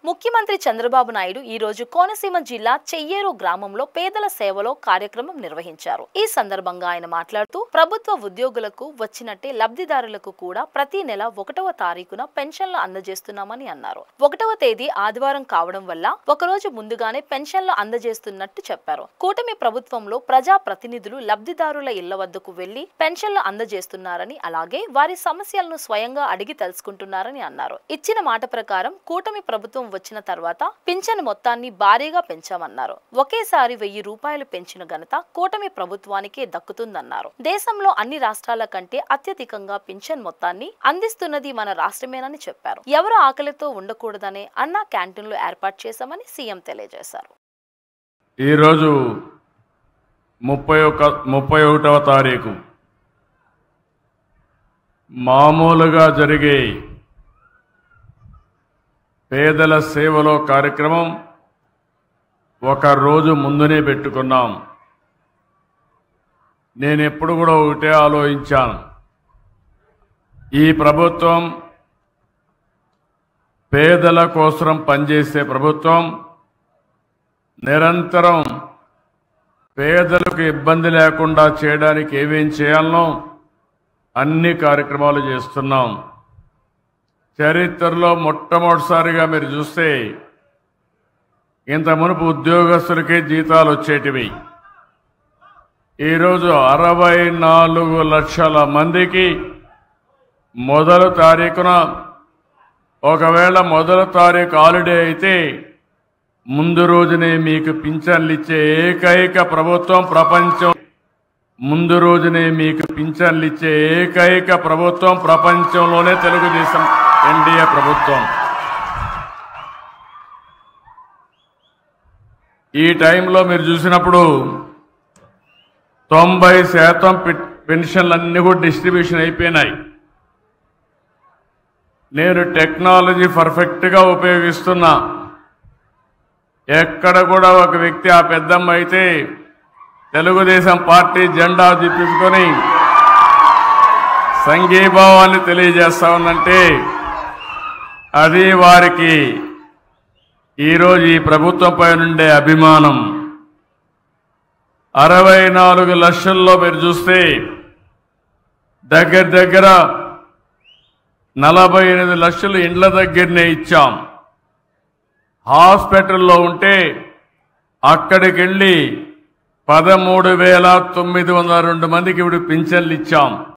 ముఖ్యమంత్రి చంద్రబాబు నాయుడు ఈ రోజు కోనసీమ జిల్లా చెయ్యేరు గ్రామంలో పేదల సేవలో కార్యక్రమం నిర్వహించారు. ఈ సందర్భంగా ఆయన మాట్లాడుతూ ప్రభుత్వ ఉద్యోగులకు వచ్చినట్టే లబ్ధిదారులకు కూడా ప్రతి నెల 1వ తారీఖున పెన్షన్లు అందజేస్తున్నామని అన్నారు. 1వ తేదీ ఆదివారం కావడం వల్ల ఒకరోజు ముందుగానే పెన్షన్లు అందజేస్తున్నట్టు చెప్పారు. కూటమి ప్రభుత్వంలో ప్రజా ప్రతినిధులు లబ్ధిదారుల ఇళ్ల వద్దకు వెళ్లి పెన్షన్లు అందజేస్తున్నారని, అలాగే వారి సమస్యలను స్వయంగా అడిగి తెలుసుకుంటున్నారని అన్నారు. ఇచ్చిన మాట ప్రకారం కూటమి ప్రభుత్వం వచ్చిన తర్వాత పింఛను మొత్తాన్ని భారీగా పెంచామన్నారు. ఒకేసారి 1000 రూపాయలు పెంచిన ఘనత కూటమి ప్రభుత్వానికే దక్కుతుందన్నారు. దేశంలో అన్ని రాష్ట్రాల కంటే అత్యధికంగా పింఛన్ మొత్తాన్ని అందిస్తున్నది మన రాష్ట్రమేనని చెప్పారు. ఎవరు ఆకలితో ఉండకూడదనే అన్నా క్యాంటీన్లు ఏర్పాటు చేశామని సీఎం తెలియజేశారు. ఈరోజు 31వ తారీఖు మామూలుగా జరిగే పేదల సేవలో కార్యక్రమం ఒక రోజు ముందునే పెట్టుకున్నాం. నేను ఎప్పుడు కూడా ఒకటే ఆలోచించాను, ఈ ప్రభుత్వం పేదల కోసం పనిచేసే ప్రభుత్వం, నిరంతరం పేదలకు ఇబ్బంది లేకుండా చేయడానికి ఏమేం చేయాలనో అన్ని కార్యక్రమాలు చేస్తున్నాం. చరిత్రలో మొట్టమొదటిసారిగా మీరు చూస్తే ఇంత మునుపు ఉద్యోగస్తులకే జీతాలు వచ్చేటివి. ఈరోజు 64 లక్షల మందికి మొదల తారీఖున, ఒకవేళ మొదల తారీఖు హాలిడే అయితే ముందు రోజునే మీకు పింఛన్లు ఇచ్చే ఏకైక ప్రభుత్వం ప్రపంచం. ముందు రోజునే మీకు పింఛన్లు ఇచ్చే ఏకైక ప్రభుత్వం ప్రపంచంలోనే తెలుగుదేశం ఎన్డీఏ ప్రభుత్వం. ఈ టైంలో మీరు చూసినప్పుడు 90% పెన్షన్లన్నీ కూడా డిస్ట్రిబ్యూషన్ అయిపోయినాయి. నేను టెక్నాలజీ పర్ఫెక్ట్గా ఉపయోగిస్తున్నా. ఎక్కడ కూడా ఒక వ్యక్తి, ఆ పెద్దమ్మ అయితే తెలుగుదేశం పార్టీ జెండా దిప్పించుకొని సంఘీభావాన్ని తెలియజేస్తా ఉందంటే అది వారికి ఈరోజు ఈ ప్రభుత్వంపై నుండే అభిమానం. 64 లక్షల్లో మీరు చూస్తే దగ్గర 48 లక్షలు ఇండ్ల దగ్గరనే ఇచ్చాం. హాస్పిటల్లో ఉంటే అక్కడికి వెళ్ళి 13,902 మందికి ఇప్పుడు పింఛన్లు ఇచ్చాం.